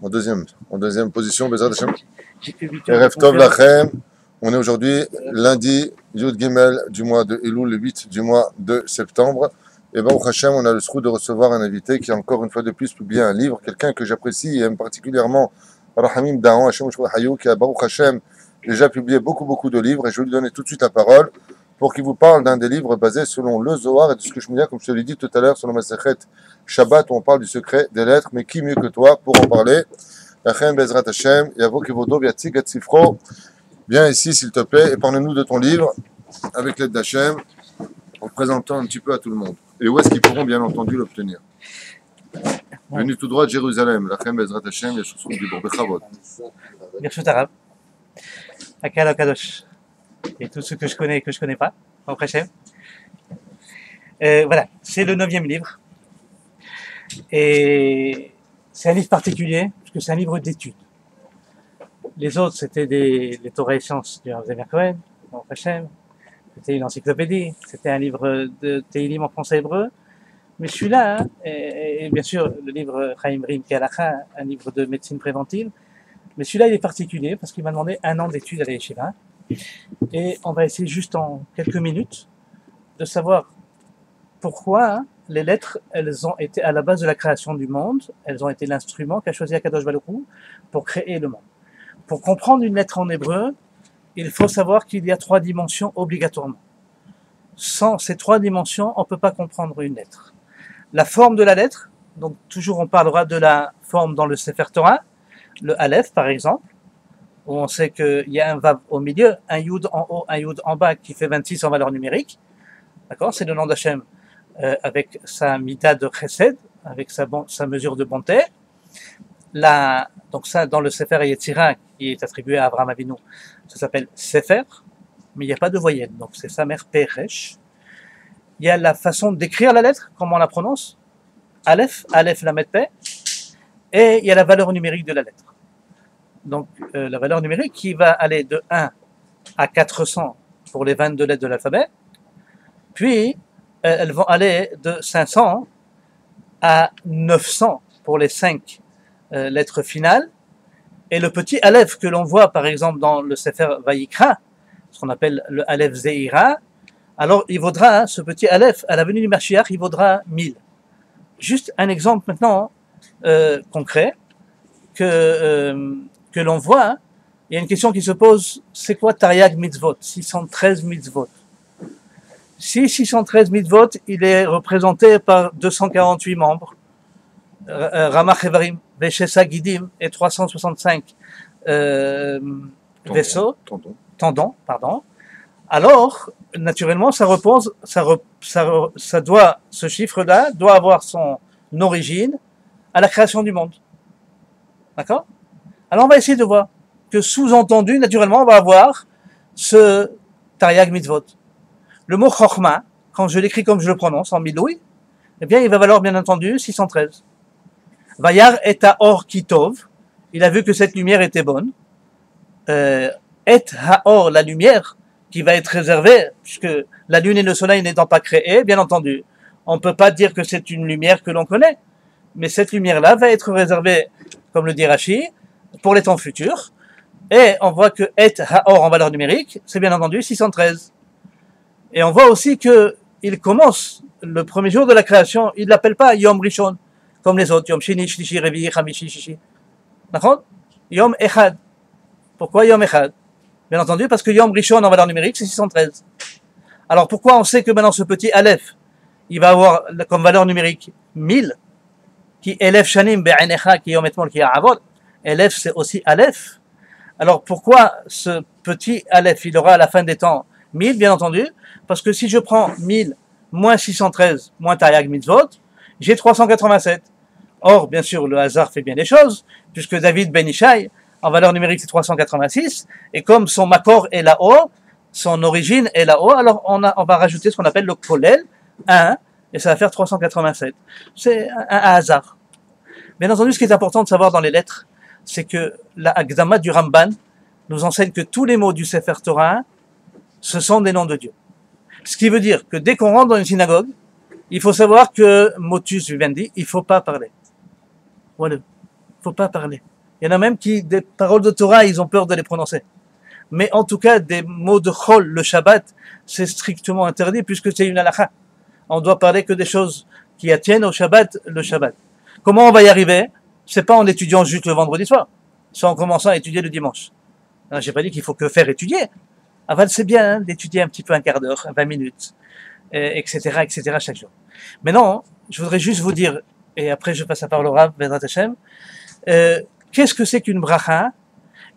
en deuxième position, Bezrat Hashem. J'ai fait 8 heures Erev de Tov conférence. Lachem. On est aujourd'hui lundi, Yud Gimel du mois de Elul, le 8 du mois de septembre. Et Baruch Hashem, on a le sroud de recevoir un invité qui, encore une fois de plus, publie un livre. Quelqu'un que j'apprécie et aime particulièrement, Rahamim Dahan, Hashem Shmuel Hayou, qui a Baruch Hashem déjà publié beaucoup de livres. Et je vais lui donner tout de suite la parole pour qu'il vous parle d'un des livres basés selon le Zohar et de ce que je me dis, comme je te l'ai dit tout à l'heure, sur le Masechet Shabbat, où on parle du secret des lettres. Mais qui mieux que toi pour en parler? Lachem Bezrat Hashem, Yavo Kivodo, Yatzig Atzifro. Viens ici, s'il te plaît, et parle-nous de ton livre, avec l'aide d'Hachem, en le présentant un petit peu à tout le monde. Et où est-ce qu'ils pourront, bien entendu, l'obtenir? Venu tout droit de Jérusalem. Lachem Bezrat Hashem, Yeshusrut Dibor Bechavot. Birshut Arabe, Akal Kadosh, et tous ceux que je connais et que je connais pas, au Hashem. Voilà, c'est le 9e livre. Et c'est un livre particulier, parce que c'est un livre d'études. Les autres, c'était les Torah et Sciences du Rav Zemer Cohen, au Hashem. C'était une encyclopédie, c'était un livre de Teilim en français hébreu. Mais celui-là, et bien sûr, le livre Chaim Rim Kalacha, un livre de médecine préventive. Mais celui-là, il est particulier parce qu'il m'a demandé 1 an d'études à la Yeshiva. Et on va essayer juste en quelques minutes de savoir pourquoi les lettres, elles ont été à la base de la création du monde, elles ont été l'instrument qu'a choisi Akadosh Baruch Hu pour créer le monde. Pour comprendre une lettre en hébreu, il faut savoir qu'il y a 3 dimensions obligatoirement. Sans ces 3 dimensions, on ne peut pas comprendre une lettre. La forme de la lettre, donc toujours on parlera de la forme dans le Sefer Torah, le Aleph par exemple, où on sait qu'il y a un Vav au milieu, un Yud en haut, un Yud en bas qui fait 26 en valeur numérique. D'accord, c'est le nom d'Hachem avec sa mida de Chesed, avec sa mesure de bonté. Donc ça, dans le Sefer Yetzira, qui est attribué à Abraham Avinu, ça s'appelle Sefer, mais il n'y a pas de voyelle, donc c'est sa mère Peresh. Il y a la façon d'écrire la lettre, comment on la prononce, Aleph, Aleph Lamed Peh, et il y a la valeur numérique de la lettre. Donc la valeur numérique qui va aller de 1 à 400 pour les 22 lettres de l'alphabet, puis elles vont aller de 500 à 900 pour les 5 lettres finales, et le petit Aleph que l'on voit par exemple dans le Sefer Vayikra, ce qu'on appelle le Aleph Zeira, alors il vaudra, ce petit Aleph, à la venue du Mashiach, il vaudra 1000. Juste un exemple maintenant concret que l'on voit, il y a une question qui se pose, c'est quoi Taryag Mitzvot, 613 Mitzvot? Si 613 Mitzvot, il est représenté par 248 membres, Ramach Evarim, Veshesa Gidim et 365 vaisseaux, tendons, pardon. Alors, naturellement, ce chiffre-là doit avoir son origine à la création du monde. D'accord? Alors, on va essayer de voir que sous-entendu, naturellement, on va avoir ce Taryag Mitzvot. Le mot Chochma, quand je l'écris comme je le prononce, en miloui, eh bien, il va valoir, bien entendu, 613. Vayar et Haor Kitov, il a vu que cette lumière était bonne. Et Haor, la lumière, qui va être réservée, puisque la lune et le soleil n'étant pas créés, bien entendu, on ne peut pas dire que c'est une lumière que l'on connaît. Mais cette lumière-là va être réservée, comme le dit Rashi, pour les temps futurs. Et on voit que Et Haor en valeur numérique, c'est bien entendu 613. Et on voit aussi que il commence le premier jour de la création, il ne l'appelle pas Yom Rishon, comme les autres, Yom Shini, Shlishi, Revi, Chamishi, Shishi. D'accord? Yom Echad. Pourquoi Yom Echad? Bien entendu, parce que Yom Rishon en valeur numérique, c'est 613. Alors pourquoi on sait que maintenant ce petit Aleph, il va avoir comme valeur numérique 1000, qui Elef Shanim Be'enecha, qui Yom Etmol, qui Avod. Elef, c'est aussi Aleph. Alors pourquoi ce petit Aleph, il aura à la fin des temps 1000, bien entendu, parce que si je prends 1000 moins 613 moins Taryag Mitzvot, j'ai 387. Or, bien sûr, le hasard fait bien les choses, puisque David Ben Ishai, en valeur numérique, c'est 386, et comme son makor est là-haut, son origine est là-haut, alors on va rajouter ce qu'on appelle le kolel, 1, et ça va faire 387. C'est un hasard. Bien entendu, ce qui est important de savoir dans les lettres, c'est que la Agdama du Ramban nous enseigne que tous les mots du Sefer Torah, ce sont des noms de Dieu. Ce qui veut dire que dès qu'on rentre dans une synagogue, il faut savoir que motus vivendi, il ne faut pas parler. Voilà. faut pas parler. Il y en a même qui, des paroles de Torah, ils ont peur de les prononcer. Mais en tout cas, des mots de Chol, le Shabbat, c'est strictement interdit puisque c'est une halakha. On doit parler que des choses qui attiennent au Shabbat, le Shabbat. Comment on va y arriver? C'est pas en étudiant juste le vendredi soir, c'est en commençant à étudier le dimanche. J'ai pas dit qu'il faut que faire étudier. Avant, c'est bien hein, d'étudier un petit peu un quart d'heure, 20 minutes, etc., etc. chaque jour. Mais non, je voudrais juste vous dire, et après je passe la parole au Rav, Bezrat Hashem, qu'est-ce que c'est qu'une bracha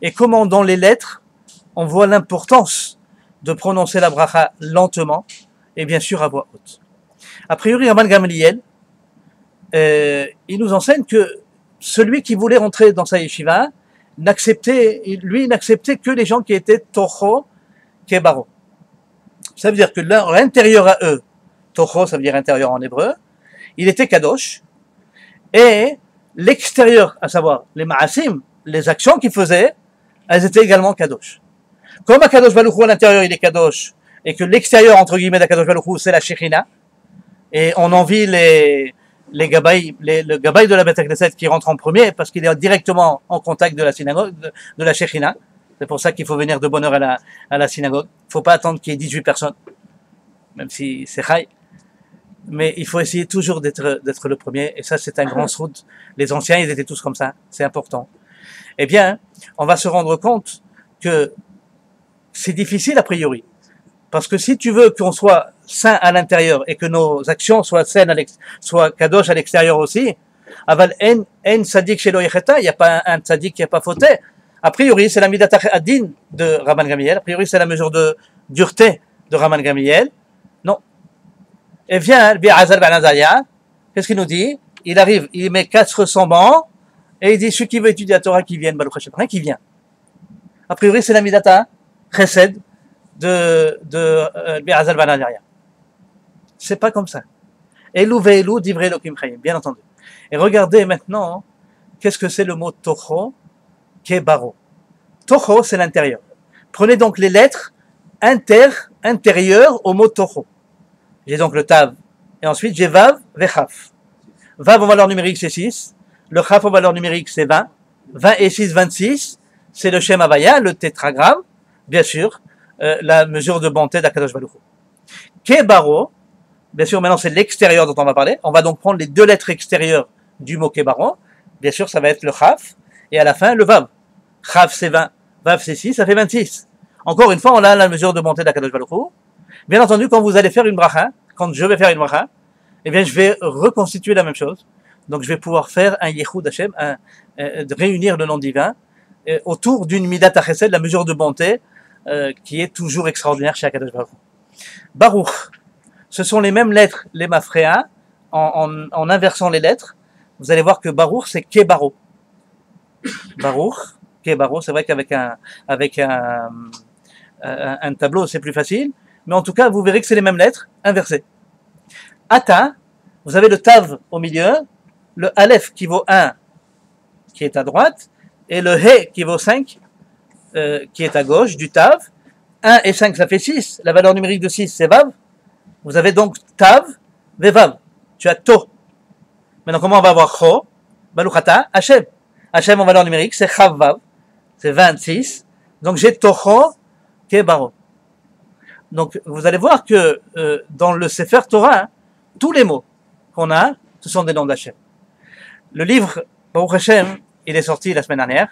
et comment dans les lettres on voit l'importance de prononcer la bracha lentement et bien sûr à voix haute. A priori, Rabban Gamliel, il nous enseigne que celui qui voulait rentrer dans sa yeshiva n'acceptait que les gens qui étaient Toho Kebaro. Ça veut dire que l'intérieur à eux, Toho, ça veut dire intérieur en hébreu, il était Kadosh, et l'extérieur, à savoir les Ma'asim, les actions qu'ils faisaient, elles étaient également Kadosh. Comme à Kadosh Baruch Hu, à l'intérieur il est Kadosh, et que l'extérieur, entre guillemets, de Kadosh Baruch Hu, c'est la Shekhinah, et on envie le gabaï de la Beth Knesset qui rentre en premier, parce qu'il est directement en contact de la synagogue, de la Shekhinah. C'est pour ça qu'il faut venir de bonne heure à la synagogue. Il ne faut pas attendre qu'il y ait 18 personnes, même si c'est chai. Mais il faut essayer toujours d'être le premier, et ça c'est un grand sroud. Les anciens, ils étaient tous comme ça, c'est important. Eh bien, on va se rendre compte que c'est difficile a priori. Parce que si tu veux qu'on soit saint à l'intérieur et que nos actions soient saines, soient kadosh à l'extérieur aussi, aval en tzaddik shelo yecheta, il n'y a pas un tzaddik qui n'a pas fauté. A priori, c'est la midat adin de Rabban Gamliel. A priori, c'est la mesure de dureté de Rabban Gamliel. Non. Et vient Bi'azal ben Azaria. Qu'est-ce qu'il nous dit? Il arrive, il met 400 bancs et il dit ceux qui veulent étudier la Torah qui viennent, Baruch Hashem, rien qui vient. A priori, c'est la midata chesed de Bi'azal ben Azaria. C'est pas comme ça. Elou ve'elou divrei Elokim chayim, bien entendu. Et regardez maintenant, qu'est-ce que c'est le mot Toho Kebaro. Toho, c'est l'intérieur. Prenez donc les lettres intérieures au mot Toho. J'ai donc le Tav, et ensuite j'ai Vav, Vechaf. Vav en valeur numérique c'est 6, le Chaf en valeur numérique c'est 20, 20 et 6, 26, c'est le Shem Havaya, le tétragramme, bien sûr, la mesure de bonté d'Akadosh Baruch Hu. Kebaro, bien sûr maintenant c'est l'extérieur dont on va parler, on va donc prendre les deux lettres extérieures du mot Kebaro, bien sûr ça va être le Chaf, et à la fin le Vav. Chaf c'est 20, Vav c'est 6, ça fait 26. Encore une fois on a la mesure de bonté d'Akadosh Baruch Hu. Bien entendu, quand vous allez faire une bracha, quand je vais faire une bracha, eh bien, je vais reconstituer la même chose. Donc, je vais pouvoir faire un Yechud Hashem, de réunir le nom divin, autour d'une Midat HaChesed, la mesure de bonté, qui est toujours extraordinaire chez Akadosh Baruch Hu. Baruch, ce sont les mêmes lettres, les mafréa, en inversant les lettres. Vous allez voir que Baruch, c'est Kebaro. Baruch, Kebaro, c'est vrai qu'avec un tableau, c'est plus facile. Mais en tout cas, vous verrez que c'est les mêmes lettres, inversées. Ata, vous avez le Tav au milieu, le Aleph qui vaut 1, qui est à droite, et le He qui vaut 5, qui est à gauche du Tav. 1 et 5, ça fait 6. La valeur numérique de 6, c'est Vav. Vous avez donc Tav, Vevav. Tu as To. Maintenant, comment on va avoir Cho? Baluchata, Hashem. Hashem en valeur numérique, c'est Chav Vav. C'est 26. Donc j'ai Toho, Kebaro. Donc, vous allez voir que dans le Sefer Torah, tous les mots qu'on a, ce sont des noms d'Hachem. Le livre, Baruch Hashem, il est sorti la semaine dernière.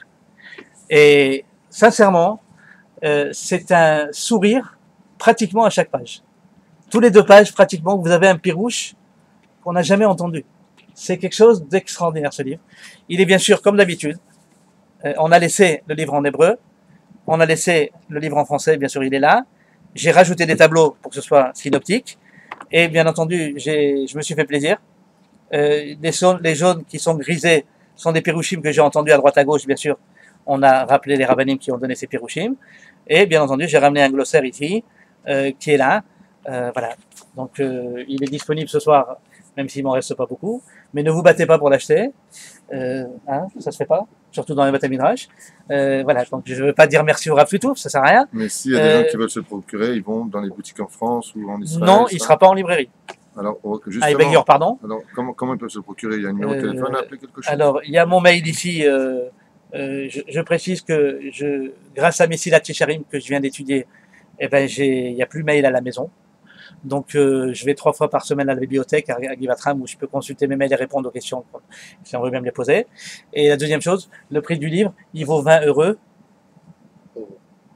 Et sincèrement, c'est un sourire pratiquement à chaque page. Tous les 2 pages, pratiquement, vous avez un pirouche qu'on n'a jamais entendu. C'est quelque chose d'extraordinaire, ce livre. Il est bien sûr, comme d'habitude, on a laissé le livre en hébreu, on a laissé le livre en français, bien sûr, il est là. J'ai rajouté des tableaux pour que ce soit synoptique. Et bien entendu, je me suis fait plaisir. Les jaunes qui sont grisés sont des pirouchim que j'ai entendus à droite à gauche, bien sûr. On a rappelé les rabbanim qui ont donné ces pirouchim. Et bien entendu, j'ai ramené un glossaire ici, qui est là. Voilà. Donc, il est disponible ce soir, même s'il m'en reste pas beaucoup. Mais ne vous battez pas pour l'acheter. Hein, ça se fait pas, surtout dans les Beth Midrash. Voilà, donc je ne veux pas dire merci au Rav Tutouf, ça sert à rien. Mais s'il y a des gens qui veulent se le procurer, ils vont dans les boutiques en France ou en Israël? Non, il ne sera pas en librairie. Ah, Alors, I beg justement, your pardon. alors, comment ils peuvent se le procurer? Il y a un numéro de téléphone à appeler quelque chose? Alors, il y a mon mail ici. Je précise que grâce à Messilat Yesharim que je viens d'étudier, eh ben, il n'y a plus mail à la maison. Donc, je vais 3 fois par semaine à la bibliothèque, à Givatram, où je peux consulter mes mails et répondre aux questions, si on veut même les poser. Et la deuxième chose, le prix du livre, il vaut 20 €.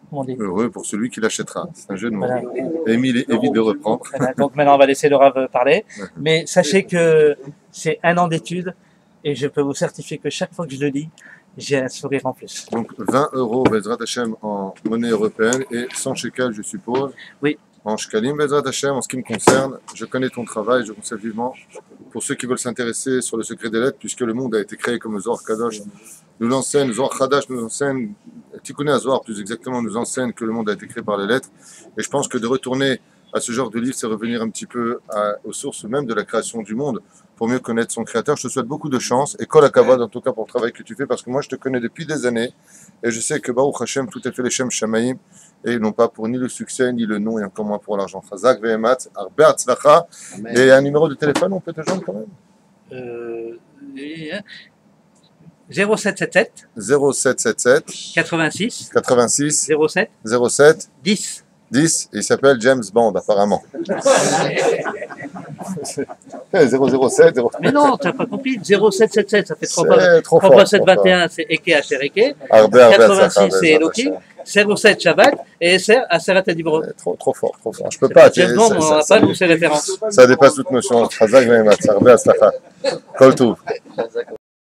Comment on dit? Heureux pour celui qui l'achètera. C'est un jeu de mots. Voilà. Émile évite de reprendre. Voilà. Donc maintenant, on va laisser le Rav parler. Mais sachez que c'est 1 an d'études et je peux vous certifier que chaque fois que je le lis, j'ai un sourire en plus. Donc 20 €, Bezrat Hashem, en monnaie européenne et 100 shekels, je suppose. Oui. En shekalim, Bezrat Hashem, en ce qui me concerne, je connais ton travail, je conseille vivement. Pour ceux qui veulent s'intéresser sur le secret des lettres, puisque le monde a été créé comme le Zohar Kadosh nous l'enseigne, Zohar Khadash nous enseigne, Tikkun HaZohar plus exactement nous enseigne que le monde a été créé par les lettres. Et je pense que de retourner à ce genre de livre, c'est revenir un petit peu aux sources même de la création du monde pour mieux connaître son créateur. Je te souhaite beaucoup de chance et kol hakavod en tout cas pour le travail que tu fais, parce que moi je te connais depuis des années et je sais que Baruch Hashem, tout est fait les Shem Shamaïm et ils n'ont pas pour ni le succès, ni le nom et encore moins pour l'argent. Chazak ve'emat, arbe hatzlacha. Et un numéro de téléphone, on peut te joindre quand même? 0777 0777 86 86 07 07 10. 10, et il s'appelle James Bond apparemment. 007, 0... Mais non, tu n'as pas compris. 0777, ça fait 3 fois, C'est trop 3 fort, fois 7, trop fort. 21, c'est Eke Asher Eke. Arbe, 86, c'est Elohim. 07, Shabbat. Et SR, Aseret Adibro. Trop fort, trop fort. Je peux pas. James Bond, on n'a pas tous ces références. Ça dépasse toute notion. Chazak ve'emat, arbe hatzlacha. Kol tov.